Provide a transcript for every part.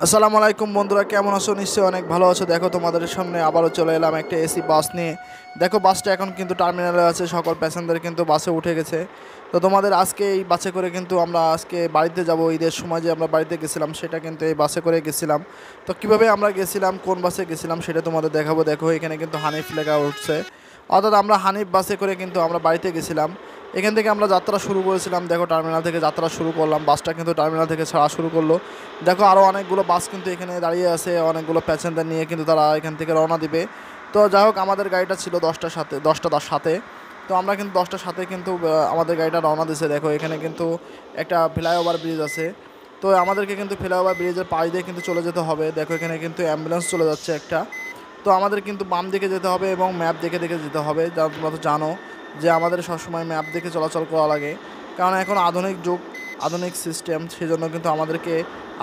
আসসালামু আলাইকুম বন্ধুরা, কেমন আছো? নিশ্চয়ই অনেক ভালো আছো। দেখো তোমাদের সামনে আবারও চলে এলাম একটা এসি বাস নিয়ে। দেখো বাসটা এখন কিন্তু টার্মিনালে আছে, সকল প্যাসেঞ্জার কিন্তু বাসে উঠে গেছে। তো তোমাদের আজকে এই বাসে করে কিন্তু আমরা আজকে বাড়িতে যাব। ঈদের সময় যে আমরা বাড়িতে গেছিলাম সেটা কিন্তু এই বাসে করে গেছিলাম। তো কীভাবে আমরা গেছিলাম, কোন বাসে গেছিলাম সেটা তোমাদের দেখাবো। দেখো এখানে কিন্তু হানিফ লেখা উঠছে, অর্থাৎ আমরা হানিফ বাসে করে কিন্তু আমরা বাড়িতে গেছিলাম। এখান থেকে আমরা যাত্রা শুরু করেছিলাম। দেখো টার্মিনাল থেকে যাত্রা শুরু করলাম, বাসটা কিন্তু টার্মিনাল থেকে ছাড়া শুরু করলো। দেখো আরও অনেকগুলো বাস কিন্তু এখানে দাঁড়িয়ে আছে, অনেকগুলো প্যাসেঞ্জার নিয়ে কিন্তু তারা এখান থেকে রওনা দিবে। তো যাই হোক, আমাদের গাড়িটা ছিল 10টার সাথে, 10টার সাথে। তো আমরা কিন্তু 10টার সাথে কিন্তু আমাদের গাড়িটা রওনা দিছে। দেখো এখানে কিন্তু একটা ফ্লাইওভার ব্রিজ আছে, তো আমাদেরকে কিন্তু ফ্লাইওভার ব্রিজের পাশ দিয়ে কিন্তু চলে যেতে হবে। দেখো এখানে কিন্তু অ্যাম্বুলেন্স চলে যাচ্ছে একটা। তো আমাদের কিন্তু বাম দিকে যেতে হবে এবং ম্যাপ দেখে দেখে যেতে হবে। যা তোমরা তো জানো যে আমাদের সবসময় ম্যাপ দেখে চলাচল করা লাগে, কারণ এখন আধুনিক যুগ, আধুনিক সিস্টেম, সেজন্য কিন্তু আমাদেরকে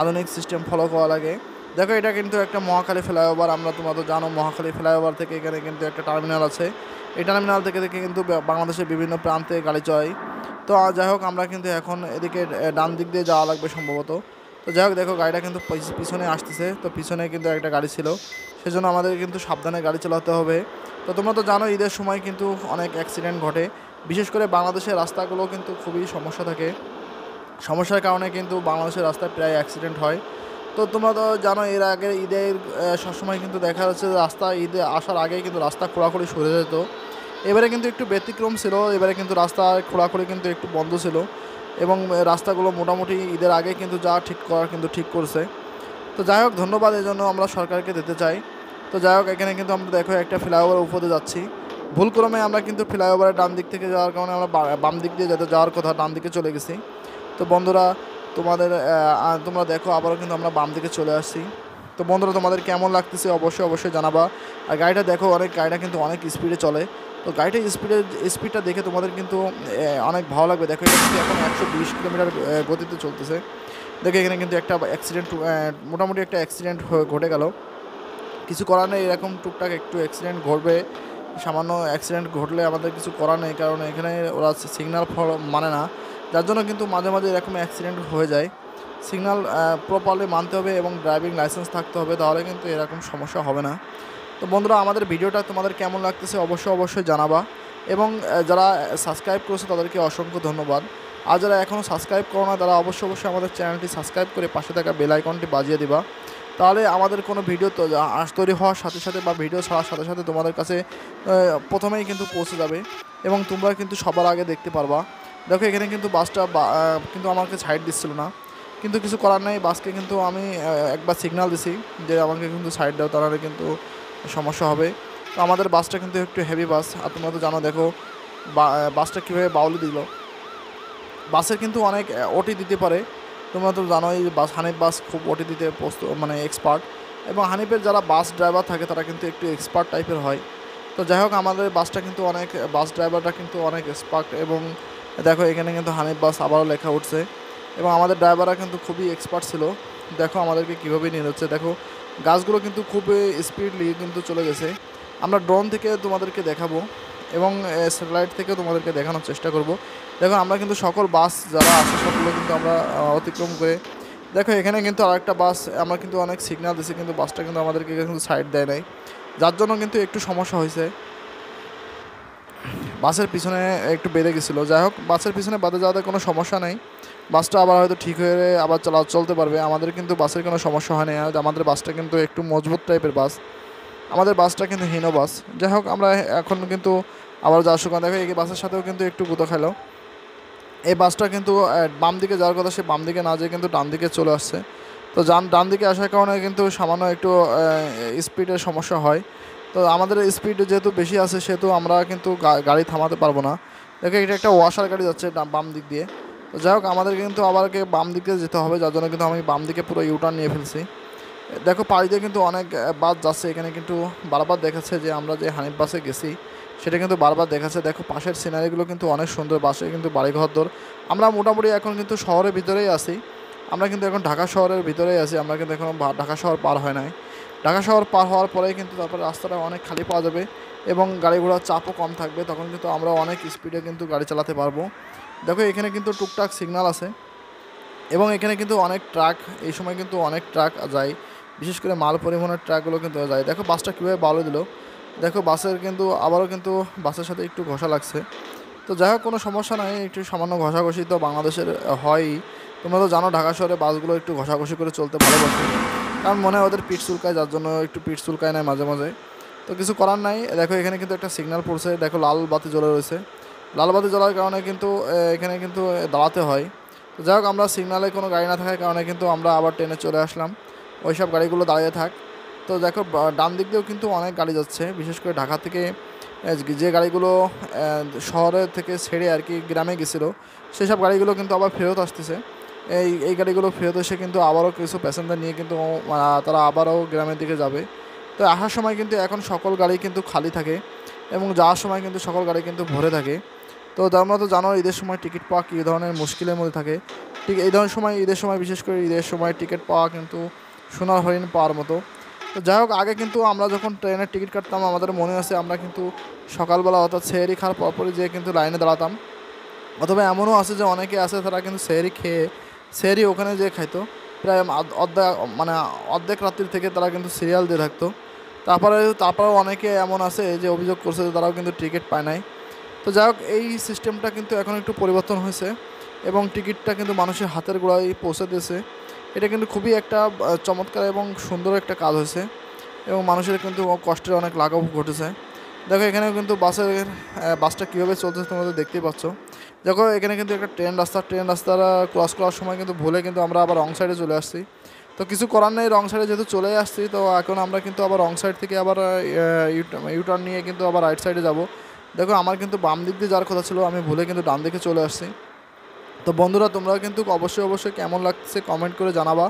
আধুনিক সিস্টেম ফলো করা লাগে। দেখো এটা কিন্তু একটা মহাখালী ফ্লাইওভার, তোমরা তো জানো মহাখালী ফ্লাইওভার থেকে এখানে কিন্তু একটা টার্মিনাল আছে। এই টার্মিনাল থেকে থেকে কিন্তু বাংলাদেশের বিভিন্ন প্রান্তে গাড়ি চড়াই। তো যাই হোক, আমরা কিন্তু এখন এদিকে ডান দিক দিয়ে যাওয়া লাগবে সম্ভবত। তো যাই হোক, দেখো গাড়িটা কিন্তু পিছনে আসতেছে, তো পিছনে কিন্তু একটা গাড়ি ছিল, সেজন্য আমাদের কিন্তু সাবধানে গাড়ি চালাতে হবে। তো তোমরা তো জানো ঈদের সময় কিন্তু অনেক অ্যাক্সিডেন্ট ঘটে, বিশেষ করে বাংলাদেশের রাস্তাগুলো কিন্তু খুবই সমস্যা থাকে। সমস্যার কারণে কিন্তু বাংলাদেশের রাস্তায় প্রায় অ্যাক্সিডেন্ট হয়। তো তোমরা তো জানো এর আগে ঈদের সবসময় কিন্তু দেখা যাচ্ছে যে রাস্তা ঈদে আসার আগেই কিন্তু রাস্তা খোঁড়াখুড়ি সরে যেত। এবারে কিন্তু একটু ব্যতিক্রম ছিল, এবারে কিন্তু রাস্তা খোঁড়াখুড়ি কিন্তু একটু বন্ধ ছিল এবং রাস্তাগুলো মোটামুটি ঈদের আগে কিন্তু যা ঠিক করার কিন্তু ঠিক করছে। তো যাই হোক, ধন্যবাদ এই জন্য আমরা সরকারকে দিতে চাই। তো যাই হোক, এখানে কিন্তু আমরা দেখো একটা ফ্লাইওভার উপরে যাচ্ছি। ভুলক্রমে আমরা কিন্তু ফ্লাইওভারের ডান দিক থেকে যাওয়ার কারণে আমরা বাম দিক দিয়ে যেতে যাওয়ার কথা ডান দিকে চলে গেছি। তো বন্ধুরা, তোমরা দেখো আবারও কিন্তু আমরা বাম দিকে চলে আসছি। তো বন্ধুরা, তোমাদের কেমন লাগতেছে অবশ্যই অবশ্যই জানাবা। আর গাড়িটা দেখো, গাড়িটা কিন্তু অনেক স্পিডে চলে। তো গাড়িটা স্পিডটা দেখে তোমাদের কিন্তু অনেক ভালো লাগবে। দেখো এটা কিন্তু এখন 120 কিলোমিটার গতিতে চলতেছে। দেখো এখানে কিন্তু একটা অ্যাক্সিডেন্ট, মোটামুটি একটা অ্যাক্সিডেন্ট ঘটে গেল। কিছু করার নেই, এরকম টুকটাক একটু অ্যাক্সিডেন্ট ঘটবে। সামান্য অ্যাক্সিডেন্ট ঘটলে আমাদের কিছু করার নেই, কারণ এখানে ওরা সিগন্যাল মানে না, যার জন্য কিন্তু মাঝে মাঝে এরকম অ্যাক্সিডেন্ট হয়ে যায়। সিগন্যাল প্রপারলি মানতে হবে এবং ড্রাইভিং লাইসেন্স থাকতে হবে, তাহলে কিন্তু এরকম সমস্যা হবে না। তো বন্ধুরা, আমাদের ভিডিওটা তোমাদের কেমন লাগতেছে অবশ্যই অবশ্যই জানাবা। এবং যারা সাবস্ক্রাইব করেছে তাদেরকে অসংখ্য ধন্যবাদ। আর যারা এখনও সাবস্ক্রাইব করো না তারা অবশ্যই অবশ্যই আমাদের চ্যানেলটি সাবস্ক্রাইব করে পাশে থাকা বেল আইকনটি বাজিয়ে দিবা। তাহলে আমাদের কোনো ভিডিও তো তৈরি হওয়ার সাথে সাথে বা ভিডিও ছাড়ার সাথে সাথে তোমাদের কাছে প্রথমেই কিন্তু পৌঁছে যাবে এবং তোমরা কিন্তু সবার আগে দেখতে পারবা। দেখো এখানে কিন্তু বাসটা কিন্তু আমাকে সাইড দিচ্ছিল না, কিন্তু কিছু করার নেই, বাসকে কিন্তু আমি একবার সিগন্যাল দিছি যে আমাকে কিন্তু সাইড দাও, তাহলে কিন্তু সমস্যা হবে। তো আমাদের বাসটা কিন্তু একটু হেভি বাস, আর তোমরা তো জানো দেখো বাসটা কীভাবে বাউলি দিল। বাসের কিন্তু অনেক ওটি দিতে পারে, তোমরা তো জানোই হানিফ বাস খুব ওটি দিতে মানে এক্সপার্ট, এবং হানিফের যারা বাস ড্রাইভার থাকে তারা কিন্তু একটু এক্সপার্ট টাইপের হয়। তো যাই হোক, আমাদের বাসটা কিন্তু বাস ড্রাইভারটা কিন্তু অনেক এক্সপার্ট। এবং দেখো এখানে কিন্তু হানিফ বাস আবারও লেখা উঠছে, এবং আমাদের ড্রাইভাররা কিন্তু খুবই এক্সপার্ট ছিল। দেখো আমাদেরকে কীভাবে নিয়ে যাচ্ছে, দেখো গাছগুলো কিন্তু খুবই স্পিডলি কিন্তু চলে গেছে। আমরা ড্রোন থেকে তোমাদেরকে দেখাবো এবং স্যাটেলাইট থেকে তোমাদেরকে দেখানোর চেষ্টা করব। দেখো আমরা কিন্তু সকল বাস যারা আছে সবগুলো কিন্তু আমরা অতিক্রম করে, দেখো এখানে কিন্তু আরেকটা বাস, আমরা কিন্তু অনেক সিগন্যাল দিছি কিন্তু বাসটা কিন্তু আমাদেরকে কিন্তু সাইড দেয় নাই, যার জন্য কিন্তু একটু সমস্যা হয়েছে। বাসের পিছনে একটু বেঁধে গেছিলো। যাই হোক, বাসের পিছনে বাঁধে যাওয়াতে কোনো সমস্যা নেই, বাসটা আবার হয়তো ঠিক হয়ে আবার চলতে পারবে। আমাদের কিন্তু বাসের কোনো সমস্যা হয় না, আমাদের বাসটা কিন্তু একটু মজবুত টাইপের বাস, আমাদের বাসটা কিন্তু হিনো বাস। যাই হোক, আমরা এখন কিন্তু আবার যাওয়ার সময় দেখো এই বাসের সাথেও কিন্তু একটু গুঁতো খেলো। এই বাসটা কিন্তু বাম দিকে যাওয়ার কথা, সে বাম দিকে না যেয়ে কিন্তু ডান দিকে চলে আসছে। তো ডান দিকে আসার কারণে কিন্তু সামান্য একটু স্পিডের সমস্যা হয়। তো আমাদের স্পিড যেহেতু বেশি আছে সেহেতু আমরা কিন্তু গাড়ি থামাতে পারবো না। দেখো এটা একটা ওয়াশার গাড়ি যাচ্ছে বাম দিক দিয়ে। তো যাই হোক, আমাদের কিন্তু আবার বাম দিকে যেতে হবে, যার জন্য কিন্তু আমি বাম দিকে পুরো ইউটার্ন নিয়ে ফেলছি। দেখো পাশ দিয়ে কিন্তু অনেক বাস যাচ্ছে, এখানে কিন্তু বারবার দেখাচ্ছে যে আমরা যে হানিফ বাসে গেছি সেটা কিন্তু বারবার দেখাচ্ছে। দেখো পাশের সিনারিগুলো কিন্তু অনেক সুন্দর, বাসে কিন্তু বাড়িঘর দর। আমরা মোটামুটি এখন কিন্তু শহরের ভিতরেই আছি, আমরা কিন্তু এখন ঢাকা শহরের ভিতরেই আছি, আমরা কিন্তু এখন ঢাকা শহর পার হয় নাই। ঢাকা শহর পার হওয়ার পরেই কিন্তু তারপরে রাস্তাটা অনেক খালি পাওয়া যাবে এবং গাড়ি ঘোড়ার চাপও কম থাকবে, তখন কিন্তু আমরা অনেক স্পিডে কিন্তু গাড়ি চালাতে পারবো। দেখো এখানে কিন্তু টুকটাক সিগন্যাল আছে, এবং এখানে কিন্তু অনেক ট্রাক, এই সময় কিন্তু অনেক ট্রাক যায়, বিশেষ করে মাল পরিবহনের ট্রাকগুলো কিন্তু যায়। দেখো বাসটা কীভাবে বালু দিল, দেখো বাসের কিন্তু আবারও কিন্তু বাসের সাথে একটু ঘষা লাগছে। তো যাই হোক, কোনো সমস্যা নাই, একটু সামান্য ঘষাঘষি তো বাংলাদেশের হয়ই। তোমরা তো জানো ঢাকা শহরে বাসগুলো একটু ঘষাঘষি করে চলতে ভালোবাসে, কারণ মনে হয় ওদের পিঠ চুলকায়, যার জন্য একটু পিঠ চুলকায় নেয় মাঝে মাঝে। তো কিছু করার নাই। দেখো এখানে কিন্তু একটা সিগন্যাল পড়ছে, দেখো লাল বাতি জ্বলে রয়েছে। লাল বাতি জ্বলার কারণে কিন্তু এখানে কিন্তু দাঁড়াতে হয়। তো যাই হোক, আমরা সিগনালে কোনো গাড়ি না থাকার কারণে কিন্তু আমরা আবার ট্রেনে চলে আসলাম, ওই সব গাড়িগুলো দাঁড়িয়ে থাক। তো দেখো ডান দিক দিয়েও কিন্তু অনেক গাড়ি যাচ্ছে, বিশেষ করে ঢাকা থেকে যে গাড়িগুলো শহরের থেকে ছেড়ে আর কি গ্রামে গেছিলো, সেই সব গাড়িগুলো কিন্তু আবার ফেরত আসতেছে। এই গাড়িগুলো ফেরত এসে কিন্তু আবারও কিছু প্যাসেঞ্জার নিয়ে কিন্তু তারা আবারও গ্রামের দিকে যাবে। তো আসার সময় কিন্তু এখন সকল গাড়ি কিন্তু খালি থাকে এবং যাওয়ার সময় কিন্তু সকল গাড়ি কিন্তু ভরে থাকে। তো তোমরা তো জানো ঈদের সময় টিকিট পাওয়া কী ধরনের মুশকিলের মধ্যে থাকে। ঠিক এই ধরনের সময়, ঈদের সময় বিশেষ করে ঈদের সময় টিকিট পাওয়া কিন্তু সোনার হরিণ পাওয়ার মতো। তো যাই হোক, আগে কিন্তু আমরা যখন ট্রেনের টিকিট কাটতাম আমাদের মনে আছে আমরা কিন্তু সকালবেলা অর্থাৎ সেহরি খাওয়ার পরপরই যেয়ে কিন্তু লাইনে দাঁড়াতাম। অথবা এমনও আছে যে অনেকে আছে তারা কিন্তু সেহরি খেয়ে সেহরি ওখানে যেয়ে খাইতো, প্রায় অর্ধেক রাত্রির থেকে তারা কিন্তু সিরিয়াল দিয়ে থাকতো। তারপরেও অনেকে এমন আছে যে অভিযোগ করছে যে তারাও কিন্তু টিকিট পায় নাই। তো যাই হোক, এই সিস্টেমটা কিন্তু এখন একটু পরিবর্তন হয়েছে এবং টিকিটটা কিন্তু মানুষের হাতের গোড়ায় পৌঁছে দিয়েছে। এটা কিন্তু খুবই একটা চমৎকার এবং সুন্দর একটা কাজ হয়েছে এবং মানুষের কিন্তু কষ্টের অনেক লাঘব ঘটেছে। দেখো এখানেও কিন্তু বাসটা কীভাবে চলতেছে তোমরা দেখতেই পাচ্ছ। দেখো এখানে কিন্তু একটা ট্রেন রাস্তাটা ক্রস করার সময় কিন্তু ভুলে কিন্তু আমরা আবার রং সাইডে চলে আসছি। তো কিছু করার নেই, রং সাইডে যেহেতু চলে আসছি, তো এখন আমরা কিন্তু আবার রং সাইড থেকে আবার ইউটার্ন নিয়ে কিন্তু আবার রাইট সাইডে যাব। দেখো আমার কিন্তু বাম দিক দিয়ে যাওয়ার কথা ছিল, আমি ভুলে কিন্তু ডান দিকে চলে আসছি। তো বন্ধুরা, তোমরা কিন্তু অবশ্যই কেমন লাগছে কমেন্ট করে জানাবা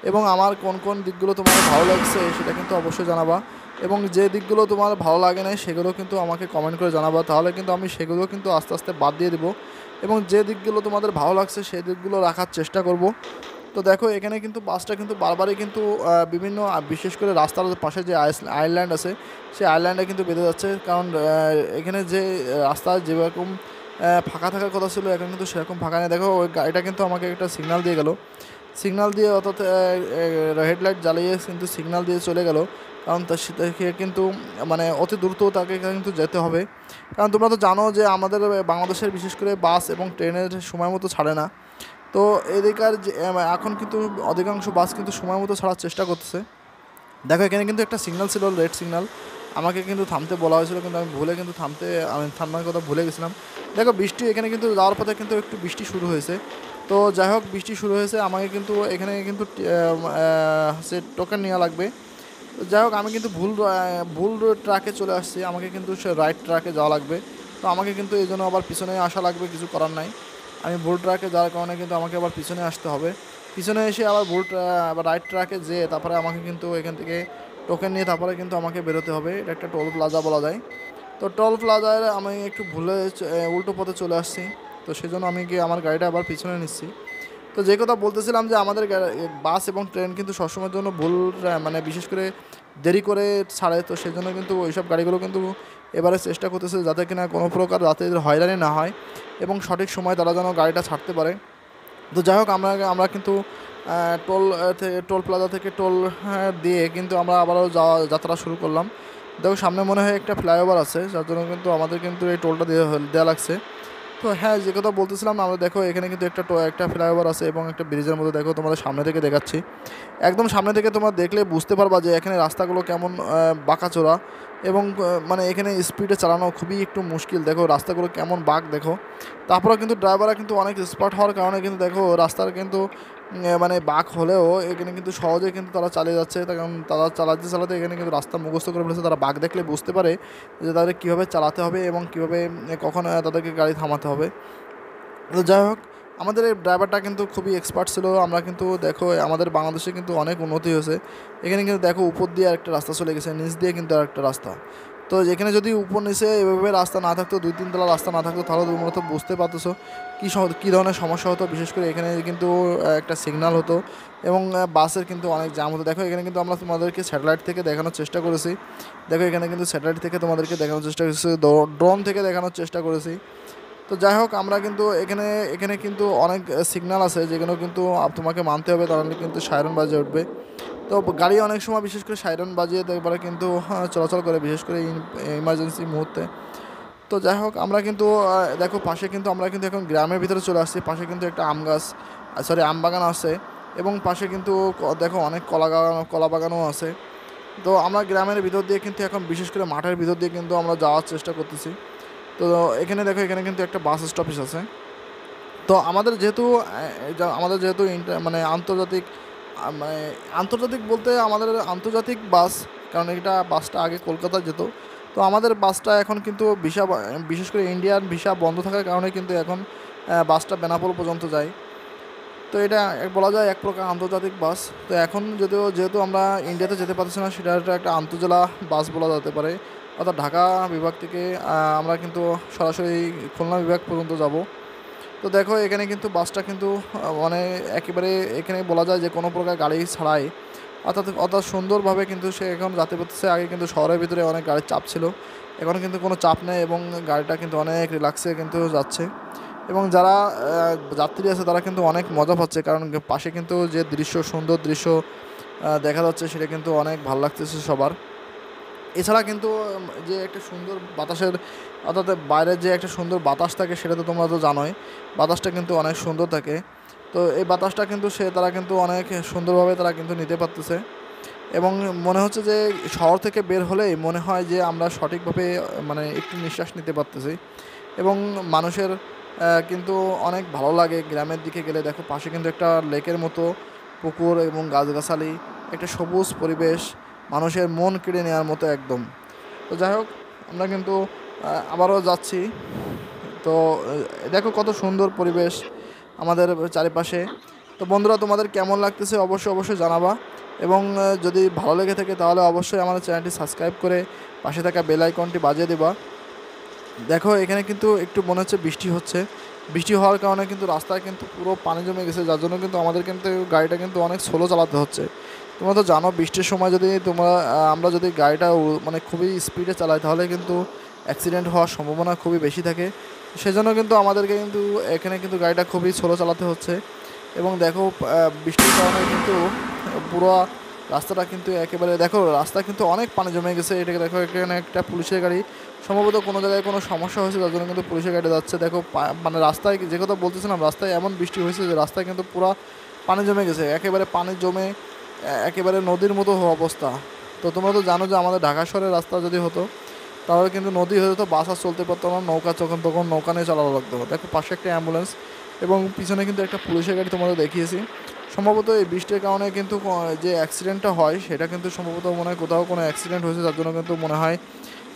এবং আমার কোন কোন দিকগুলো তোমার ভালো লাগছে সেটা কিন্তু অবশ্যই জানাবা এবং যে দিকগুলো তোমার ভালো লাগে না সেগুলো কিন্তু আমাকে কমেন্ট করে জানাবা, তাহলে কিন্তু আমি সেগুলো কিন্তু আস্তে আস্তে বাদ দিয়ে দেবো এবং যে দিকগুলো তোমাদের ভালো লাগছে সেই দিকগুলো রাখার চেষ্টা করব। তো দেখো এখানে কিন্তু বাসটা কিন্তু বারবারই কিন্তু বিভিন্ন বিশেষ করে রাস্তার পাশে যে আইল্যান্ড আছে সেই আইল্যান্ডে কিন্তু বেঁধে যাচ্ছে, কারণ এখানে যে রাস্তা যেরকম ফাঁকা থাকার কথা ছিল এখন কিন্তু সেরকম ফাঁকা নেই। দেখো ওই গাড়িটা কিন্তু আমাকে একটা সিগনাল দিয়ে গেল, সিগনাল দিয়ে অর্থাৎ হেডলাইট জ্বালিয়ে কিন্তু সিগনাল দিয়ে চলে গেল, কারণ তাকে কিন্তু মানে অতি দ্রুত তাকে কিন্তু যেতে হবে। কারণ তোমরা তো জানো যে আমাদের বাংলাদেশের বিশেষ করে বাস এবং ট্রেনের সময় মতো ছাড়ে না। তো এদিকার যে এখন কিন্তু অধিকাংশ বাস কিন্তু সময় মতো ছাড়ার চেষ্টা করতেছে। দেখো এখানে কিন্তু একটা সিগন্যাল ছিল, রেড সিগন্যাল, আমাকে কিন্তু থামতে বলা হয়েছিল কিন্তু আমি থামার কথা ভুলে গেছিলাম। দেখো বৃষ্টি এখানে কিন্তু যাওয়ার পথে কিন্তু একটু বৃষ্টি শুরু হয়েছে। তো যাই হোক, বৃষ্টি শুরু হয়েছে, আমাকে কিন্তু এখানে কিন্তু হচ্ছে টোকেন নেওয়া লাগবে। তো যাই হোক, আমি কিন্তু ভুল ট্রাকে চলে আসছি, আমাকে কিন্তু সে রাইট ট্রাকে যাওয়া লাগবে। তো আমাকে কিন্তু এই জন্য আবার পিছনে আসা লাগবে, কিছু করার নাই। আমি ভুল ট্রাকে যাওয়ার কারণে কিন্তু আমাকে আবার পিছনে আসতে হবে। পিছনে এসে আবার আবার রাইট ট্রাকে যেয়ে তারপরে আমাকে কিন্তু এখান থেকে টোকেন নিয়ে তারপরে কিন্তু আমাকে বেরোতে হবে। এটা একটা টোল প্লাজা বলা যায়। তো টোল প্লাজায় আমি একটু ভুলে উল্টো পথে চলে আসছি, তো সেজন্য আমি গিয়ে আমার গাড়িটা আবার পিছনে নিচ্ছি। তো যে কথা বলতেছিলাম যে আমাদের বাস এবং ট্রেন কিন্তু সবসময়ের জন্য মানে বিশেষ করে দেরি করে ছাড়ে, তো সেই জন্য কিন্তু ওইসব গাড়িগুলো কিন্তু এবারে চেষ্টা করতেছে যাতে কিনা কোনো প্রকার যাত্রীদের হয়রানি না হয় এবং সঠিক সময় তারা যেন গাড়িটা ছাড়তে পারে। তো যাই হোক, আমরা কিন্তু টোল প্লাজা থেকে টোল দিয়ে কিন্তু আমরা আবারও যাত্রা শুরু করলাম। দেখো সামনে মনে হয় একটা ফ্লাইওভার আছে, যার জন্য কিন্তু আমাদের কিন্তু এই টোলটা দেওয়া লাগছে। তো হ্যাঁ, যে কথা বলতেছিলাম আমরা, দেখো এখানে কিন্তু একটা ফ্লাইওভার আছে এবং একটা ব্রিজের মধ্যে, দেখো তোমাদের সামনে থেকে দেখাচ্ছি। একদম সামনে থেকে তোমরা দেখলে বুঝতে পারবা যে এখানে রাস্তাগুলো কেমন বাঁকাচোরা এবং মানে এখানে স্পিডে চালানো খুবই একটু মুশকিল। দেখো রাস্তাগুলো কেমন বাঁক দেখো। তারপরেও কিন্তু ড্রাইভাররা কিন্তু অনেক এক্সপার্ট হওয়ার কারণে কিন্তু দেখো রাস্তার কিন্তু মানে বাঁক হলেও এখানে কিন্তু সহজে কিন্তু তারা চালিয়ে যাচ্ছে, কারণ তারা চালাতে এখানে কিন্তু রাস্তা মুখস্থ করে ফেলেছে। তারা বাঁক দেখলে বুঝতে পারে যে তাদের কীভাবে চালাতে হবে এবং কীভাবে কখন তাদেরকে গাড়ি থামাতে হবে। তো যাই হোক, আমাদের এই ড্রাইভারটা কিন্তু খুবই এক্সপার্ট ছিল। আমরা কিন্তু দেখো আমাদের বাংলাদেশে কিন্তু অনেক উন্নতি হয়েছে। এখানে কিন্তু দেখো উপর দিয়ে আরেকটা রাস্তা চলে গেছে, নিচ দিয়ে কিন্তু আরেকটা রাস্তা। তো এখানে যদি উপর নিচে এভাবে রাস্তা না থাকতো, 2-3 তলা রাস্তা না থাকতো, তাহলে তুমি মূলত বুঝতে পারতেছো কী ধরনের সমস্যা হতো। বিশেষ করে এখানে কিন্তু একটা সিগন্যাল হতো এবং বাসের কিন্তু অনেক জ্যাম হতো। দেখো এখানে কিন্তু আমরা তোমাদেরকে স্যাটেলাইট থেকে দেখানোর চেষ্টা করেছি। দেখো এখানে কিন্তু স্যাটেলাইট থেকে তোমাদেরকে দেখানোর চেষ্টা করেছি, ড্রোন থেকে দেখানোর চেষ্টা করেছি। তো যাই হোক আমরা কিন্তু এখানে এখানে কিন্তু অনেক সিগন্যাল আছে যেগুলো কিন্তু তোমাকে মানতে হবে, তাহলে কিন্তু সাইরেন বাজে উঠবে। তো গাড়ি অনেক সময় বিশেষ করে সাইরেন বাজিয়ে তারপরে কিন্তু চলাচল করে, বিশেষ করে ইমার্জেন্সি মুহূর্তে। তো যাই হোক আমরা কিন্তু দেখো পাশে কিন্তু আমরা কিন্তু এখন গ্রামের ভিতরে চলে আসছি। পাশে কিন্তু একটা আম গাছ, সরি আম বাগান আছে, এবং পাশে কিন্তু দেখো অনেক কলা বাগানও আছে। তো আমরা গ্রামের ভিতর দিয়ে কিন্তু এখন বিশেষ করে মাঠের ভিতর দিয়ে কিন্তু আমরা যাওয়ার চেষ্টা করতেছি। তো এখানে দেখো এখানে কিন্তু একটা বাস স্টপেজ আছে। তো আমাদের যেহেতু মানে আন্তর্জাতিক, মানে আন্তর্জাতিক বলতে আমাদের আন্তর্জাতিক বাস, কারণ এটা বাসটা আগে কলকাতা যেত। তো আমাদের বাসটা এখন কিন্তু বিশেষ করে ইন্ডিয়ান ভিসা বন্ধ থাকার কারণে কিন্তু এখন বাসটা বেনাপোল পর্যন্ত যায়। তো এটা বলা যায় এক প্রকার আন্তর্জাতিক বাস। তো এখন যেহেতু আমরা ইন্ডিয়াতে যেতে পারছি না, সেটা একটা আন্তজেলা বাস বলা যেতে পারে। অর্থাৎ ঢাকা বিভাগ থেকে আমরা কিন্তু সরাসরি খুলনা বিভাগ পর্যন্ত যাব। তো দেখো এখানে কিন্তু বাসটা কিন্তু মানে একেবারে এখানে বলা যায় যে কোনো প্রকার গাড়ি ছাড়াই, অর্থাৎ সুন্দরভাবে কিন্তু সে এখন যাতে করতেছে। আগে কিন্তু শহরের ভিতরে অনেক গাড়ির চাপ ছিল, এখন কিন্তু কোনো চাপ নেই এবং গাড়িটা কিন্তু অনেক রিল্যাক্সে কিন্তু যাচ্ছে। এবং যারা যাত্রী আছে তারা কিন্তু অনেক মজা পাচ্ছে, কারণ পাশে কিন্তু যে সুন্দর দৃশ্য দেখা যাচ্ছে সেটা কিন্তু অনেক ভালো লাগতেছে সবার। এছাড়া কিন্তু যে একটা সুন্দর বাতাসের, অর্থাৎ বাইরের যে একটা সুন্দর বাতাস থাকে সেটা তো তোমরা তো জানোই, বাতাসটা কিন্তু অনেক সুন্দর থাকে। তো এই বাতাসটা কিন্তু তারা কিন্তু অনেক সুন্দরভাবে তারা কিন্তু নিতে পারতেছে। এবং মনে হচ্ছে যে শহর থেকে বের হলেই মনে হয় যে আমরা সঠিকভাবে মানে একটু নিঃশ্বাস নিতে পারতেছি। এবং মানুষের কিন্তু অনেক ভালো লাগে গ্রামের দিকে গেলে। দেখো পাশে কিন্তু একটা লেকের মতো পুকুর এবং গাছগাছালি, একটা সবুজ পরিবেশ, মানুষের মন কেড়ে নেওয়ার মতো একদম। তো যাই হোক আমরা কিন্তু আবারও যাচ্ছি। তো দেখো কত সুন্দর পরিবেশ আমাদের চারিপাশে। তো বন্ধুরা তোমাদের কেমন লাগতেছে অবশ্যই জানাবা, এবং যদি ভালো লেগে থাকে তাহলে অবশ্যই আমাদের চ্যানেলটি সাবস্ক্রাইব করে পাশে থাকা বেল আইকনটি বাজিয়ে দেবা। দেখো এখানে কিন্তু একটু মনে হচ্ছে বৃষ্টি হচ্ছে, বৃষ্টি হওয়ার কারণে কিন্তু রাস্তায় কিন্তু পুরো পানি জমে গেছে, যার জন্য কিন্তু আমাদের কিন্তু গাড়িটা কিন্তু অনেক স্লো চালাতে হচ্ছে। তোমরা তো জানো বৃষ্টির সময় যদি আমরা যদি গাড়িটা মানে খুবই স্পিডে চালাই তাহলে কিন্তু অ্যাক্সিডেন্ট হওয়ার সম্ভাবনা খুবই বেশি থাকে। সেজন্য কিন্তু আমাদেরকে কিন্তু এখানে কিন্তু গাড়িটা খুবই স্লো চালাতে হচ্ছে। এবং দেখো বৃষ্টির কারণে কিন্তু পুরো রাস্তাটা কিন্তু একেবারে, দেখো রাস্তা কিন্তু অনেক পানি জমে গেছে। এটাকে দেখো এখানে একটা পুলিশের গাড়ি, সম্ভবত কোনো জায়গায় কোনো সমস্যা হয়েছে যার জন্য কিন্তু পুলিশের গাড়ি যাচ্ছে। দেখো মানে রাস্তায় যে কথা বলতেছিলাম, রাস্তায় এমন বৃষ্টি হয়েছে যে রাস্তায় কিন্তু পুরো পানি জমে গেছে, একেবারে পানি জমে একেবারে নদীর মতো অবস্থা। তো তোমরা তো জানো যে আমাদের ঢাকা শহরের রাস্তা যদি হতো তাহলে কিন্তু নদী হয়ে যেত, বাস আর চলতে পারতো না, নৌকা তখন নৌকা নিয়ে চালানো লাগতো। দেখো পাশে একটা অ্যাম্বুলেন্স এবং পিছনে কিন্তু একটা পুলিশের গাড়ি তোমাদের দেখিয়েছি। সম্ভবত এই বৃষ্টির কারণে কিন্তু যে অ্যাক্সিডেন্টটা হয় সেটা কিন্তু সম্ভবত মনে হয় কোথাও কোনো অ্যাক্সিডেন্ট হয়েছে, যার জন্য কিন্তু মনে হয়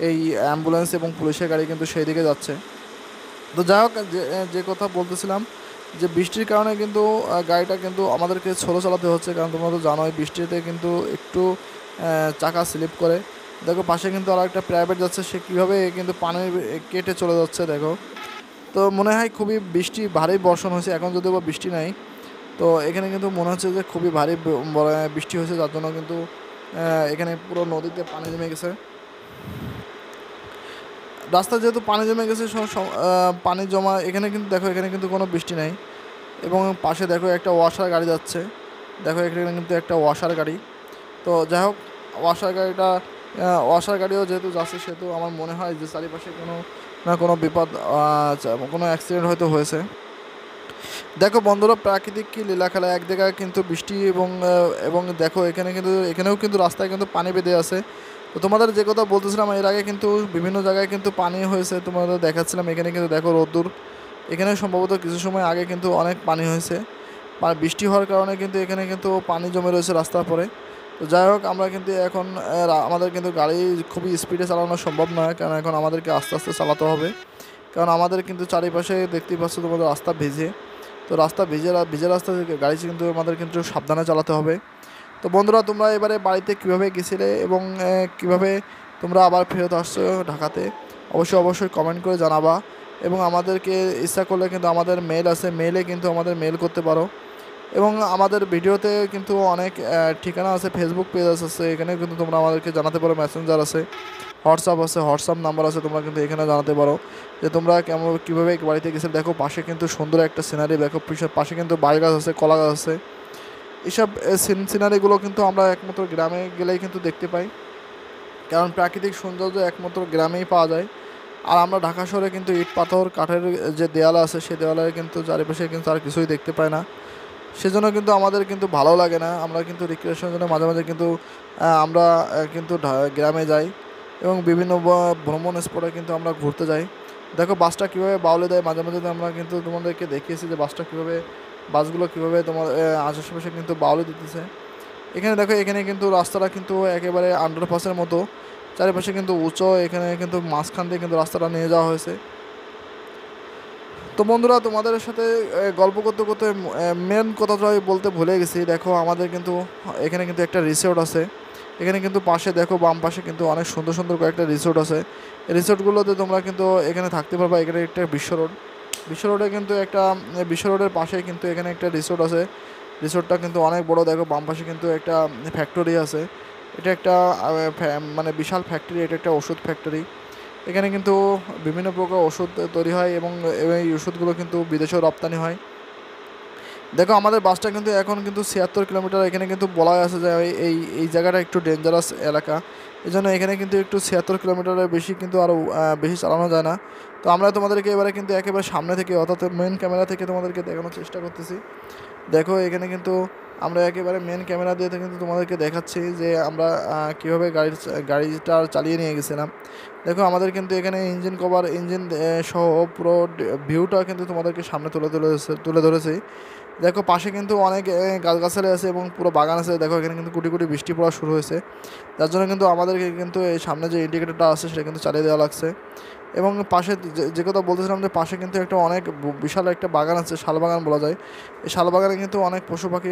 এই অ্যাম্বুলেন্স এবং পুলিশের গাড়ি কিন্তু সেই দিকে যাচ্ছে। তো যাই হোক যে কথা বলতেছিলাম যে বৃষ্টির কারণে কিন্তু গাড়িটা কিন্তু আমাদেরকে স্লো চালাতে হচ্ছে, কারণ তোমরা তো জানোই বৃষ্টিতে কিন্তু একটু চাকা স্লিপ করে। দেখো পাশে কিন্তু আর একটা প্রাইভেট যাচ্ছে, সে কীভাবে কিন্তু পানি কেটে চলে যাচ্ছে দেখো। তো মনে হয় খুবই ভারী বর্ষণ হয়েছে, এখন যদিও বা বৃষ্টি নাই। তো এখানে কিন্তু মনে হচ্ছে যে খুবই ভারী বৃষ্টি হয়েছে, যার জন্য কিন্তু এখানে পুরো নদীতে পানি জমে গেছে। রাস্তা যেহেতু পানি জমে গেছে, পানি জমা এখানে কিন্তু দেখো এখানে কিন্তু কোনো বৃষ্টি নেই। এবং পাশে দেখো একটা ওয়াশার গাড়ি যাচ্ছে, দেখো এখানে কিন্তু একটা ওয়াশার গাড়ি। তো যাই হোক ওয়াশার গাড়িও যেহেতু যাচ্ছে সেহেতু আমার মনে হয় যে চারিপাশে কোনো না কোনো বিপদ, কোনো অ্যাক্সিডেন্ট হয়তো হয়েছে। দেখো বন্ধুরা প্রাকৃতিক কি লীলা খেলা, এক জায়গায় কিন্তু বৃষ্টি এবং দেখো এখানেও কিন্তু রাস্তায় কিন্তু পানি বেঁধে আছে। তো তোমাদের যে কথা বলতেছিলাম এর আগে কিন্তু বিভিন্ন জায়গায় কিন্তু পানি হয়েছে, তোমাদের দেখাচ্ছিলাম। এখানে কিন্তু দেখো রোদ্দুর, এখানে সম্ভবত কিছু সময় আগে কিন্তু অনেক পানি হয়েছে, বৃষ্টি হওয়ার কারণে কিন্তু এখানে কিন্তু পানি জমে রয়েছে রাস্তার পরে। তো যাই হোক আমরা কিন্তু এখন আমাদের কিন্তু গাড়ি খুবই স্পিডে চালানো সম্ভব নয়, কারণ এখন আমাদেরকে আস্তে আস্তে চালাতে হবে, কারণ আমাদের কিন্তু চারিপাশে দেখতেই পাচ্ছ তোমাদের রাস্তা ভিজে। তো রাস্তা ভিজে রাস্তা গাড়ি কিন্তু আমাদের কিন্তু সাবধানে চালাতে হবে। তো বন্ধুরা তোমরা এবারে বাড়িতে কীভাবে গেছিলে এবং কিভাবে তোমরা আবার ফেরত আসছো ঢাকাতে অবশ্যই কমেন্ট করে জানাবা। এবং আমাদেরকে ইচ্ছা করলে কিন্তু আমাদের মেল আছে, মেলে কিন্তু আমাদের মেল করতে পারো। এবং আমাদের ভিডিওতে কিন্তু অনেক ঠিকানা আছে, ফেসবুক পেজ আছে, এখানে কিন্তু তোমরা আমাদেরকে জানাতে পারো, মেসেঞ্জার আছে, হোয়াটসঅ্যাপ আছে, হোয়াটসঅ্যাপ নাম্বার আছে, তোমরা কিন্তু এখানে জানাতে পারো যে তোমরা কীভাবে বাড়িতে গেছিলে। দেখো পাশে কিন্তু সুন্দর একটা সিনারি, দেখো পাশে কিন্তু বাঁশ গাছ আছে, কলা গাছ আছে। এইসব সিনারিগুলো কিন্তু আমরা একমাত্র গ্রামে গেলেই কিন্তু দেখতে পাই, কারণ প্রাকৃতিক সৌন্দর্য একমাত্র গ্রামেই পাওয়া যায়। আর আমরা ঢাকা শহরে কিন্তু ইট পাথর কাঠের যে দেওয়াল আছে, সেই দেওয়ালে কিন্তু চারিপাশে কিন্তু আর কিছুই দেখতে পাই না। সেজন্য কিন্তু আমাদের কিন্তু ভালো লাগে না। আমরা কিন্তু রিক্রিয়েশনের জন্য মাঝে মাঝে কিন্তু আমরা কিন্তু গ্রামে যাই এবং বিভিন্ন ভ্রমণ স্পটে কিন্তু আমরা ঘুরতে যাই। দেখো বাসটা কীভাবে বাউলে দেয়, মাঝে মাঝে আমরা কিন্তু তোমাদেরকে দেখিয়েছি যে বাসগুলো কীভাবে তোমার আশেপাশে কিন্তু বাউলে দিতেছে। এখানে দেখো, এখানে কিন্তু রাস্তাটা কিন্তু একেবারে আন্ডারপাসের মতো, চারিপাশে কিন্তু উঁচু, এখানে কিন্তু মাঝখান দিয়ে কিন্তু রাস্তাটা নিয়ে যাওয়া হয়েছে। তো বন্ধুরা, তোমাদের সাথে গল্প করতে করতে মেন কথাটা বলতে ভুলে গেছি। দেখো আমাদের কিন্তু এখানে কিন্তু একটা রিসোর্ট আছে। এখানে কিন্তু পাশে দেখো, বাম পাশে কিন্তু অনেক সুন্দর সুন্দর কয়েকটা রিসোর্ট আছে। এই রিসোর্টগুলোতে তোমরা কিন্তু এখানে থাকতে পারবা। এখানে একটা বিশ্ব রোডে কিন্তু একটা বিশ্ব রোডের পাশে কিন্তু এখানে একটা রিসোর্ট আছে। রিসোর্টটা কিন্তু অনেক বড়। দেখো বাম পাশে কিন্তু একটা ফ্যাক্টরি আছে। এটা একটা মানে বিশাল ফ্যাক্টরি, এটা একটা ওষুধ ফ্যাক্টরি। এখানে কিন্তু বিভিন্ন প্রকার ওষুধ তৈরি হয় এবং এই ওষুধগুলো কিন্তু বিদেশেও রপ্তানি হয়। দেখো আমাদের বাসটা কিন্তু এখন কিন্তু 76 কিলোমিটার। এখানে কিন্তু বলা আছে যে এই জায়গাটা একটু ডেঞ্জারাস এলাকা, এই জন্য এখানে কিন্তু একটু 76 কিলোমিটারের বেশি কিন্তু আরও বেশি চালানো যায় না। তো আমরা তোমাদেরকে এবারে কিন্তু একেবারে সামনে থেকে, অর্থাৎ মেন ক্যামেরা থেকে তোমাদেরকে দেখানোর চেষ্টা করতেছি। দেখো এখানে কিন্তু আমরা একেবারে মেন ক্যামেরা দিয়ে কিন্তু তোমাদেরকে দেখাচ্ছি যে আমরা কীভাবে গাড়িটা চালিয়ে নিয়ে গেছিলাম। দেখো আমাদের কিন্তু এখানে ইঞ্জিন কভার, ইঞ্জিন সহ পুরো ভিউটা কিন্তু তোমাদেরকে সামনে তুলে ধরেছি। দেখো পাশে কিন্তু অনেক গাছগাছালি আছে এবং পুরো বাগান আছে। দেখো এখানে কিন্তু কুটি কুটি বৃষ্টি পড়া শুরু হয়েছে, যার জন্য কিন্তু আমাদেরকে কিন্তু এই সামনে যে ইন্ডিকেটরটা আছে সেটা কিন্তু চালিয়ে দেওয়া লাগছে। এবং পাশে যে কথা বলতেছিলাম, যে পাশে কিন্তু একটা অনেক বিশাল একটা বাগান আছে, শাল বাগান বলা যায়। এই শাল বাগানে কিন্তু অনেক পশু পাখি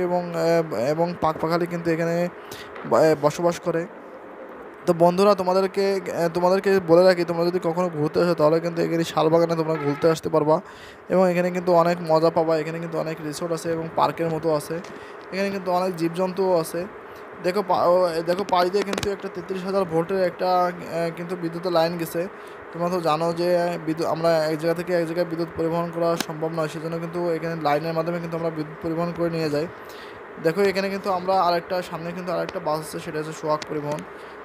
এবং পাখপাখালি কিন্তু এখানে বসবাস করে। তো বন্ধুরা, তোমাদেরকে বলে রাখি, তোমরা যদি কখনো ঘুরতে আসো তাহলে কিন্তু এখানে শালবাগানে তোমরা ঘুরতে আসতে পারবা এবং এখানে কিন্তু অনেক মজা পাবা। এখানে কিন্তু অনেক রিসোর্ট আছে এবং পার্কের মতো আছে। এখানে কিন্তু অনেক জীবজন্তুও আছে। দেখো পাড়ি দিয়ে কিন্তু একটা 33,000 ভোল্টের একটা কিন্তু বিদ্যুতের লাইন গেছে। তোমরা তো জানো যে আমরা এক জায়গা থেকে এক জায়গায় বিদ্যুৎ পরিবহন করা সম্ভব নয়, সেজন্য কিন্তু এখানে লাইনের মাধ্যমে কিন্তু আমরা বিদ্যুৎ পরিবহন করে নিয়ে যাই। দেখো এখানে কিন্তু আমরা সামনে কিন্তু আরেকটা বাস আছে, সেটা হচ্ছে সোহাগ পরিবহন।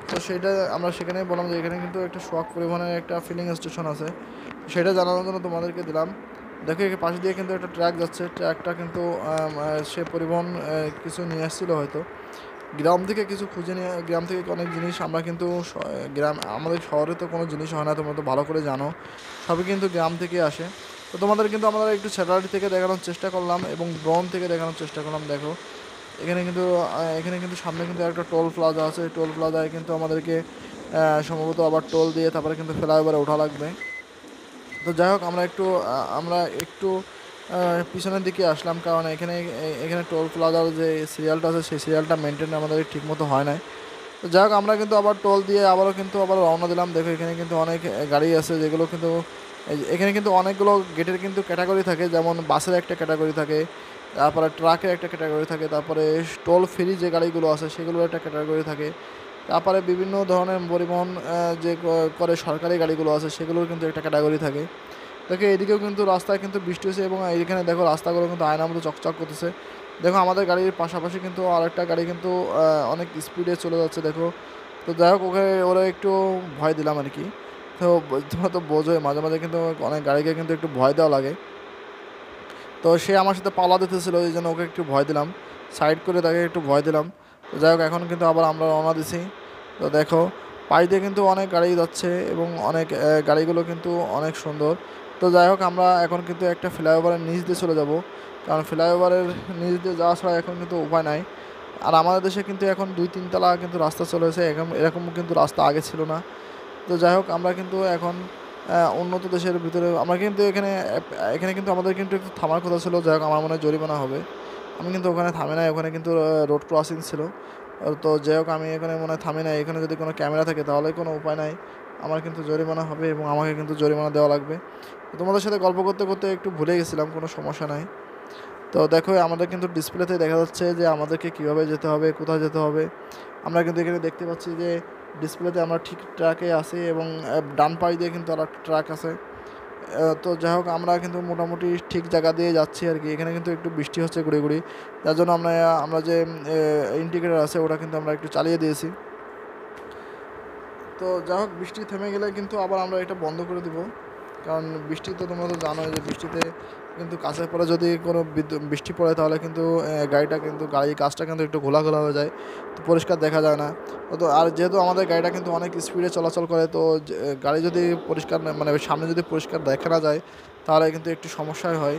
তো সেটা আমরা সেখানেই বললাম যে এখানে কিন্তু একটা সোহাগ পরিবহনের একটা ফিলিং স্টেশন আছে, সেটা জানানোর জন্য তোমাদেরকে দিলাম। দেখো এর পাশে দিয়ে কিন্তু একটা ট্র্যাক যাচ্ছে। ট্র্যাকটা কিন্তু সে পরিবহন কিছু নিয়ে আসছিলো হয়তো গ্রাম থেকে, কিছু খুঁজে নিয়ে গ্রাম থেকে অনেক জিনিস। আমরা কিন্তু আমাদের শহরে তো কোনো জিনিস হয় না, তোমরা তো ভালো করে জানো, সবই কিন্তু গ্রাম থেকে আসে। তো তোমাদের কিন্তু আমরা একটু স্যাটেলাইট থেকে দেখানোর চেষ্টা করলাম এবং ড্রোন থেকে দেখানোর চেষ্টা করলাম। দেখো এখানে কিন্তু সামনে কিন্তু একটা টোল প্লাজা আছে। টোল প্লাজায় কিন্তু আমাদেরকে সম্ভবত আবার টোল দিয়ে তারপরে কিন্তু ফ্লাইওভারে ওঠা লাগবে। তো যাই হোক, আমরা একটু পিছনের দিকে আসলাম, কারণ এখানে টোল প্লাজার যে সিরিয়ালটা আছে সেই সিরিয়ালটা মেনটেন আমাদের ঠিকমতো হয় না। তো যাই হোক, আমরা কিন্তু আবার টোল দিয়ে আবার রওনা দিলাম। দেখো এখানে কিন্তু অনেক গাড়ি আছে, যেগুলো কিন্তু এখানে কিন্তু অনেকগুলো গেটের কিন্তু ক্যাটাগরি থাকে, যেমন বাসের একটা ক্যাটাগরি থাকে, তারপরে ট্রাকের একটা ক্যাটাগরি থাকে, তারপরে টোল ফ্রি যে গাড়িগুলো আছে সেগুলোর একটা ক্যাটাগরি থাকে, তারপরে বিভিন্ন ধরনের পরিবহন যে করে সরকারি গাড়িগুলো আছে সেগুলোর কিন্তু একটা ক্যাটাগরি থাকে। দেখো এদিকেও কিন্তু রাস্তায় কিন্তু বৃষ্টি হয়েছে এবং এইখানে দেখো রাস্তাগুলো কিন্তু আয়নার মতো চকচক করতেছে। দেখো আমাদের গাড়ির পাশাপাশি কিন্তু আরেকটা গাড়ি কিন্তু অনেক স্পিডে চলে যাচ্ছে। দেখো, তো যাই হোক, ওরা একটু ভয় দিলাম আর কি। তো তোমরা তো বোঝোই, মাঝে মাঝে কিন্তু অনেক গাড়িকে কিন্তু একটু ভয় দেওয়া লাগে। তো সে আমার সাথে পালা দিতেছিল, এই জন্য ওকে একটু ভয় দিলাম, সাইড করে তাকে একটু ভয় দিলাম। তো যাই হোক, এখন কিন্তু আবার আমরা রওনা দিছি। তো দেখো পাশ দিয়ে কিন্তু অনেক গাড়ি যাচ্ছে এবং অনেক গাড়িগুলো কিন্তু অনেক সুন্দর। তো যাই হোক, আমরা এখন কিন্তু একটা ফ্লাইওভারের নিচ দিয়ে চলে যাব, কারণ ফ্লাইওভারের নিচ দিয়ে যাওয়া ছাড়া এখন কিন্তু উপায় নাই। আর আমাদের দেশে কিন্তু এখন 2-3 তলা কিন্তু রাস্তা চলেছে, এরকম কিন্তু রাস্তা আগে ছিল না। তো যাই হোক, আমরা কিন্তু এখন উন্নত দেশের ভিতরে আমরা কিন্তু এখানে কিন্তু আমাদের কিন্তু একটু থামার কথা ছিল। যাই হোক, আমার মনে হয় জরিমানা হবে। আমি কিন্তু ওখানে থামি নাই, ওখানে কিন্তু রোড ক্রসিং ছিল। তো যাই হোক, আমি এখানে মনে হয় থামি নাই। এখানে যদি কোনো ক্যামেরা থাকে তাহলে কোনো উপায় নাই, আমার কিন্তু জরিমানা হবে এবং আমাকে কিন্তু জরিমানা দেওয়া লাগবে। তোমাদের সাথে গল্প করতে করতে একটু ভুলে গেছিলাম, কোনো সমস্যা নাই। তো দেখো আমাদের কিন্তু ডিসপ্লেতে দেখা যাচ্ছে যে আমাদেরকে কীভাবে যেতে হবে, কোথায় যেতে হবে। আমরা কিন্তু এখানে দেখতে পাচ্ছি যে ডিসপ্লেতে আমরা ঠিক ট্র্যাকে আছি এবং ডান পাশ দিয়ে কিন্তু আর একটা ট্র্যাক আছে। তো যাই হোক আমরা কিন্তু মোটামুটি ঠিক জায়গা দিয়ে যাচ্ছি আর কি। এখানে কিন্তু একটু বৃষ্টি হচ্ছে গুঁড়ি গুঁড়ি, যার জন্য আমরা যে ইন্ডিকেটর আছে ওটা কিন্তু আমরা একটু চালিয়ে দিয়েছি। তো যাই হোক বৃষ্টি থেমে গেলে কিন্তু আবার আমরা এটা বন্ধ করে দিব, কারণ বৃষ্টি তো তোমরা তো জানোই যে বৃষ্টিতে কিন্তু কাছে পড়ে যদি কোনো বৃষ্টি পড়ে তাহলে কিন্তু গাড়ির কাজটা কিন্তু একটু ঘোলা ঘোলা হয়ে যায়, তো পরিষ্কার দেখা যায় না। তো আর যেহেতু আমাদের গাড়িটা কিন্তু অনেক স্পিডে চলাচল করে, তো গাড়ি যদি পরিষ্কার মানে সামনে যদি পরিষ্কার দেখা না যায় তাহলে কিন্তু একটু সমস্যাই হয়।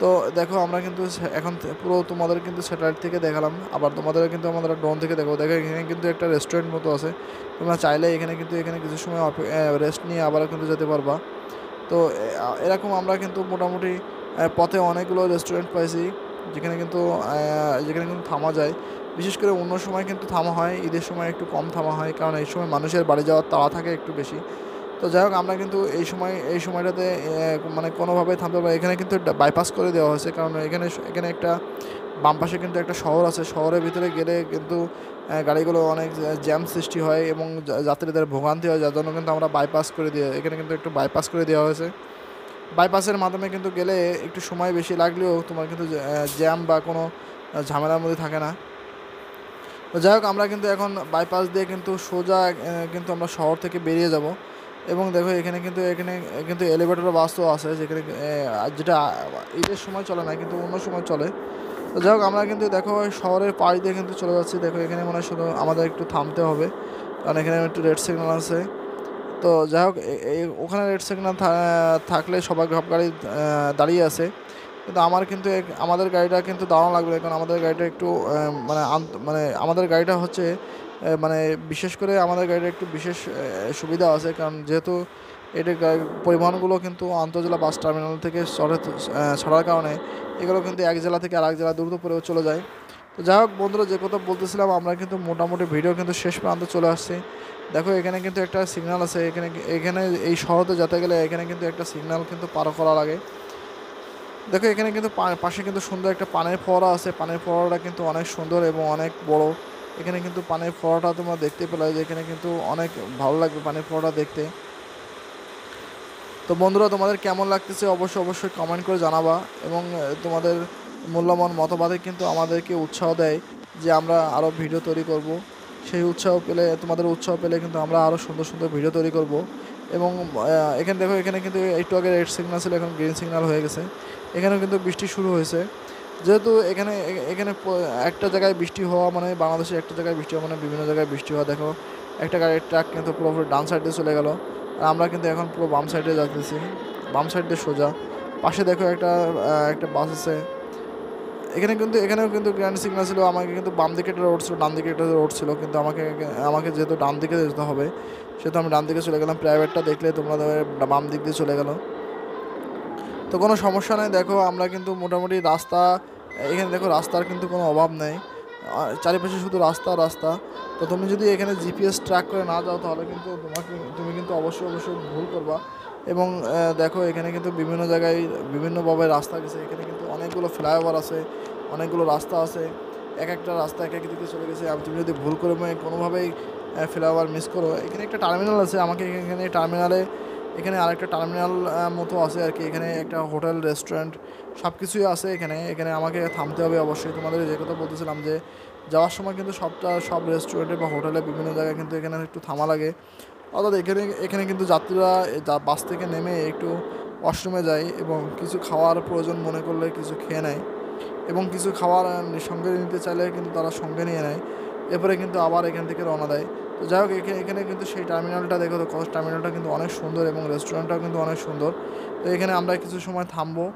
তো দেখো আমরা কিন্তু এখন পুরো তোমাদের কিন্তু স্যাটেলাইট থেকে দেখালাম, আবার তোমাদের কিন্তু আমাদের ড্রোন থেকে দেখো এখানে কিন্তু একটা রেস্টুরেন্ট মতো আছে। তোমরা চাইলে এখানে কিছু সময় রেস্ট নিয়ে আবার কিন্তু যেতে পারবা। তো এরকম আমরা কিন্তু মোটামুটি পথে অনেকগুলো রেস্টুরেন্ট পাইছি যেখানে কিন্তু থামা যায়। বিশেষ করে অন্য সময় কিন্তু থামা হয়, ঈদের সময় একটু কম থামা হয়, কারণ এই সময় মানুষের বাড়ি যাওয়ার তাড়া থাকে একটু বেশি। তো যাই হোক আমরা কিন্তু এই সময়টাতে মানে কোনোভাবে থামতে পারি। এখানে কিন্তু বাইপাস করে দেওয়া হয়েছে, কারণ এখানে একটা বাম পাশে কিন্তু একটা শহর আছে, শহরের ভিতরে গেলে কিন্তু গাড়িগুলো অনেক জ্যাম সৃষ্টি হয় এবং যাত্রীদের ভোগান্তি হয়, যার জন্য কিন্তু আমরা এখানে কিন্তু একটু বাইপাস করে দেওয়া হয়েছে। বাইপাসের মাধ্যমে কিন্তু গেলে একটু সময় বেশি লাগলেও তোমার কিন্তু জ্যাম বা কোনো ঝামেলার মধ্যে থাকে না। তো যাই হোক আমরা কিন্তু এখন বাইপাস দিয়ে কিন্তু সোজা কিন্তু আমরা শহর থেকে বেরিয়ে যাব। এবং দেখো এখানে কিন্তু এলিভেটর বাসও আছে, যেটা ঈদের সময় চলে না কিন্তু অন্য সময় চলে। তো যাই হোক আমরা কিন্তু দেখো শহরের পাশ দিয়ে কিন্তু চলে যাচ্ছি। দেখো এখানে মনে হয় শুধু আমাদের একটু থামতে হবে, কারণ এখানে একটু রেড সিগন্যাল আছে। তো যাই হোক ওখানে রেড সিগন্যাল থাকলে সব গাড়ি দাঁড়িয়ে আছে, কিন্তু আমাদের গাড়িটা কিন্তু দাঁড়ানো লাগবে, কারণ আমাদের গাড়িটা একটু মানে আমাদের গাড়িটা হচ্ছে মানে বিশেষ করে আমাদের গাড়িটা একটু বিশেষ সুবিধা আছে, কারণ যেহেতু পরিবহনগুলো কিন্তু আন্তঃজেলা বাস টার্মিনাল থেকে ছাড়ার কারণে এগুলো কিন্তু এক জেলা থেকে আরেক জেলা দ্রুত পরেও চলে যায়। তো যাই হোক বন্ধুরা, যে কথা বলতেছিলাম, আমরা কিন্তু মোটামুটি ভিডিও কিন্তু শেষ প্রান্তে চলে আসছি। দেখো এখানে কিন্তু একটা সিগন্যাল আছে, এখানে এই শহরে যেতে গেলে এখানে কিন্তু একটা সিগন্যাল কিন্তু পার করা লাগে। দেখো এখানে কিন্তু পাশে কিন্তু সুন্দর একটা পানির ফোয়ারা আছে, পানির ফোয়ারাটা কিন্তু অনেক সুন্দর এবং অনেক বড়। এখানে কিন্তু পানির ফোয়ারাটা তোমরা দেখতে পেলে যে এখানে কিন্তু অনেক ভালো লাগবে পানির ফোয়ারাটা দেখতে। তো বন্ধুরা, তোমাদের কেমন লাগতেছে অবশ্যই কমেন্ট করে জানাবা, এবং তোমাদের মূল্যবান মতবাদে কিন্তু আমাদেরকে উৎসাহ দেয় যে আমরা আরও ভিডিও তৈরি করব। তোমাদের উৎসাহ পেলে কিন্তু আমরা আরও সুন্দর সুন্দর ভিডিও তৈরি করব। এবং এখানে কিন্তু একটু আগে রেড সিগন্যাল ছিল, এখন গ্রিন সিগন্যাল হয়ে গেছে। এখানেও কিন্তু বৃষ্টি শুরু হয়েছে। যেহেতু এখানে একটা জায়গায় বৃষ্টি হওয়া মানে বাংলাদেশে একটা জায়গায় বৃষ্টি হওয়া মানে বিভিন্ন জায়গায় বৃষ্টি হওয়া। দেখো একটা গাড়ির ট্রাক কিন্তু পুরোপুরি ডান সাইডে চলে গেল, আর আমরা কিন্তু এখন পুরো বাম সাইডে যাচ্তেছি, বাম সাইড দিয়ে সোজা। পাশে দেখো একটা বাস আছে। এখানেও কিন্তু গ্র্যান্ড সিগন্যাল ছিল, আমাকে কিন্তু বাম দিকে একটা রোড ছিল, ডান দিকে একটা রোড ছিল, কিন্তু আমাকে যেহেতু ডান দিকে যেতে হবে সেহেতু আমি ডান দিকে চলে গেলাম। প্রাইভেটটা দেখলে তোমরা বাম দিক দিয়ে চলে গেল, তো কোনো সমস্যা নেই। দেখো আমরা কিন্তু মোটামুটি এখানে দেখো রাস্তার কিন্তু কোনো অভাব নেই, চারিপাশে শুধু রাস্তা। তো তুমি যদি এখানে জিপিএস ট্র্যাক করে না যাও তাহলে কিন্তু তুমি কিন্তু অবশ্যই ভুল করবা। এবং দেখো এখানে কিন্তু বিভিন্ন জায়গায় বিভিন্নভাবে রাস্তা গেছে, এখানে কিন্তু অনেকগুলো ফ্লাইওভার আছে, অনেকগুলো রাস্তা আছে, একটা রাস্তা এক দিকে চলে গেছে। তুমি যদি ভুল করে কোনোভাবেই ফ্লাইওভার মিস করো, এখানে একটা টার্মিনাল আছে, এখানে আরেকটা টার্মিনাল মতো আছে আর কি। এখানে একটা হোটেল রেস্টুরেন্ট সব কিছুই আছে। এখানে আমাকে থামতে হবে অবশ্যই। তোমাদের যে কথা বলতেছিলাম যে যাওয়ার সময় কিন্তু সব রেস্টুরেন্টে বা হোটেলে বিভিন্ন জায়গায় কিন্তু এখানে একটু থামা লাগে। অর্থাৎ এখানে কিন্তু যাত্রীরা বাস থেকে নেমে একটু ওয়াশরুমে যায় এবং কিছু খাওয়ার প্রয়োজন মনে করলে কিছু খেয়ে নেয়, এবং কিছু খাবার সঙ্গে নিতে চাইলে কিন্তু তারা সঙ্গে নিয়ে নেয়, এরপরে কিন্তু আবার এখান থেকে রওনা দেয়। তো যাই হোক এখানে কিন্তু সেই টার্মিনালটা দেখো, তো টার্মিনালটা কিন্তু অনেক সুন্দর এবং রেস্টুরেন্টটাও কিন্তু অনেক সুন্দর। তো এখানে আমরা কিছু সময় থামবো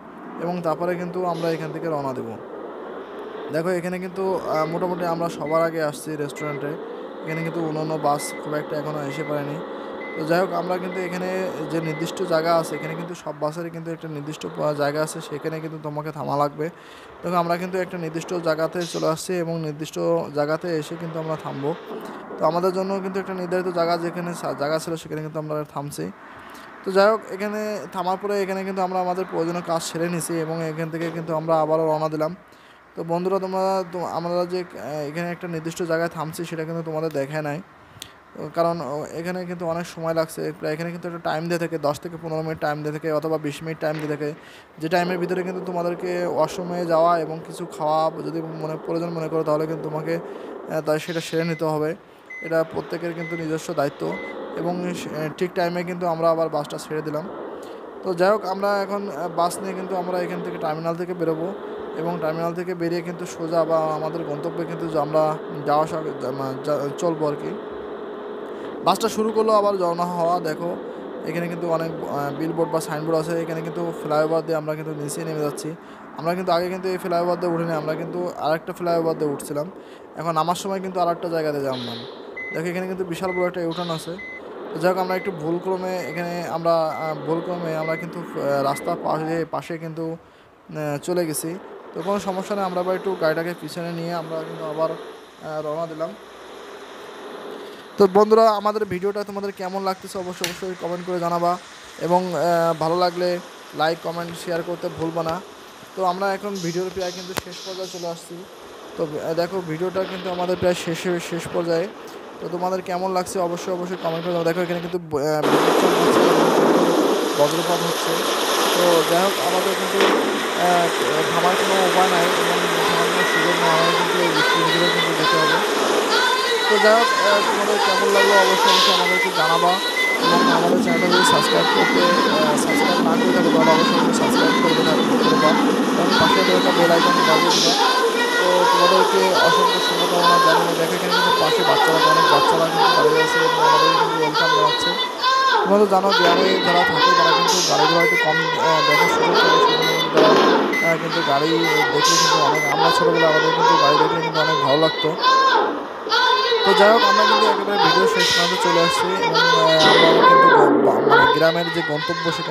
এবং তারপরে কিন্তু আমরা এখান থেকে রওনা দেবো। দেখো এখানে কিন্তু মোটামুটি আমরা সবার আগে আসছি রেস্টুরেন্টে। এখানে কিন্তু অন্যান্য বাস খুব একটা এখনও এসে পারেনি। তো যাই হোক আমরা কিন্তু এখানে যে নির্দিষ্ট জায়গা আছে, এখানে কিন্তু সব বাসেরই কিন্তু একটা নির্দিষ্ট জায়গা আছে, সেখানে কিন্তু তোমাকে থামা লাগবে। দেখো আমরা কিন্তু একটা নির্দিষ্ট জায়গাতে চলে আসছি এবং নির্দিষ্ট জায়গাতে এসে কিন্তু আমরা থামবো। তো আমাদের জন্য কিন্তু একটা নির্ধারিত জায়গা ছিল, সেখানে কিন্তু আমরা থামছি। তো যাই হোক এখানে থামার পরে এখানে কিন্তু আমরা আমাদের প্রয়োজনীয় কাজ সেরে নিছি এবং এখান থেকে কিন্তু আমরা আবারও রওনা দিলাম। তো বন্ধুরা, আমরা যে এখানে একটা নির্দিষ্ট জায়গায় থামছি সেটা কিন্তু তোমাদের দেখায় নাই। কারণ এখানে কিন্তু অনেক সময় লাগছে, প্রায় এখানে কিন্তু একটা টাইম দিয়ে থাকে 10 থেকে 15 মিনিট টাইম দিয়ে থাকে অথবা 20 মিনিট টাইম দিয়ে থাকে, যে টাইমের ভিতরে কিন্তু তোমাদেরকে ওয়াশরুমে যাওয়া এবং কিছু খাওয়া যদি প্রয়োজন মনে করো তাহলে কিন্তু তোমাকে তাই সেটা সেরে নিতে হবে। এটা প্রত্যেকের কিন্তু নিজস্ব দায়িত্ব এবং ঠিক টাইমে কিন্তু আমরা আবার বাসটা ছেড়ে দিলাম। তো যাই হোক, আমরা এখন বাস নিয়ে কিন্তু আমরা এখান থেকে টার্মিনাল থেকে বেরোবো এবং টার্মিনাল থেকে বেরিয়ে কিন্তু সোজা বা আমাদের গন্তব্যে কিন্তু আমরা যাওয়া চলবো আর কি। বাসটা শুরু করলো আবার রওনা হওয়া। দেখো এখানে কিন্তু অনেক বিলবোর্ড বা সাইনবোর্ড আছে, এখানে কিন্তু ফ্লাইওভার দিয়ে আমরা কিন্তু নিচে নেমে যাচ্ছি। আমরা কিন্তু আগে কিন্তু এই ফ্লাইওভার দিয়ে উঠিনি, আমরা কিন্তু আরেকটা ফ্লাইওভার দিয়ে উঠছিলাম। এখন নামার সময় কিন্তু আরেকটা জায়গাতে নামলাম। দেখো এখানে কিন্তু বিশাল বড় একটা ইউটার্ন আছে। তো যাই হোক, আমরা একটু ভুলক্রমে এখানে আমরা কিন্তু রাস্তার পাশে কিন্তু চলে গেছি। তো কোনো সমস্যা নেই, আমরা আবার একটু গাড়িটাকে পিছনে নিয়ে আমরা কিন্তু আবার রওনা দিলাম। তো বন্ধুরা, আমাদের ভিডিওটা তোমাদের কেমন লাগতেছে অবশ্যই কমেন্ট করে জানাবা এবং ভালো লাগলে লাইক কমেন্ট শেয়ার করতে ভুলবা না। তো আমরা এখন ভিডিওর প্রায় কিন্তু শেষ পর্যায়ে চলে আসছি। তো দেখো ভিডিওটা কিন্তু আমাদের প্রায় শেষ পর্যায়ে। তো তোমাদের কেমন লাগছে অবশ্যই কমেন্ট করে জানাবা। দেখো এখানে কিন্তু বিদ্যুৎ চমকাচ্ছে এবং কিন্তু বজ্রপাত হচ্ছে। তো যাই হোক, আমাদের কিন্তু থামার কোনো উপায় নাই এবং থামার কোনো সুযোগ নেই, আমাদের কিন্তু এই বৃষ্টির ভিতরে কিন্তু যেতে হবে। তো যাই হোক, তোমাদের কেমন লাগলো অবশ্যই আমাদেরকে জানাবা এবং আমাদের চ্যানেলটা যদি সাবস্ক্রাইব না করে থাকো তাহলে অবশ্যই সাবস্ক্রাইব করবা এবং পাশে একটা বেল আইকনটি বাজিয়ে দিবা। তো তোমাদেরকে অসংখ্য শুভকামনা জানানো। দেখো এখানে কিন্তু পাশে অনেক বাচ্চারা কিন্তু দাঁড়িয়ে আছে এবং আমাদের কিন্তু ওয়েলকাম জানাচ্ছে। তোমরা তো জানো গ্রামে যারা থাকে তারা কিন্তু গাড়িগুলো একটু কম দেখার সুযোগ থাকে, সেজন্য কিন্তু তারা কিন্তু গাড়ি দেখলে কিন্তু অনেক, আমরা ছোটোবেলা আমাদের কিন্তু গাড়ি দেখলে কিন্তু অনেক ভালো লাগতো। তো যাই হোক, আমরা কিন্তু একেবারে ভিডিও শেষ পর্যন্ত চলে আসছি এবং আমরা কিন্তু গ্রামের যে গন্তব্য সেখানে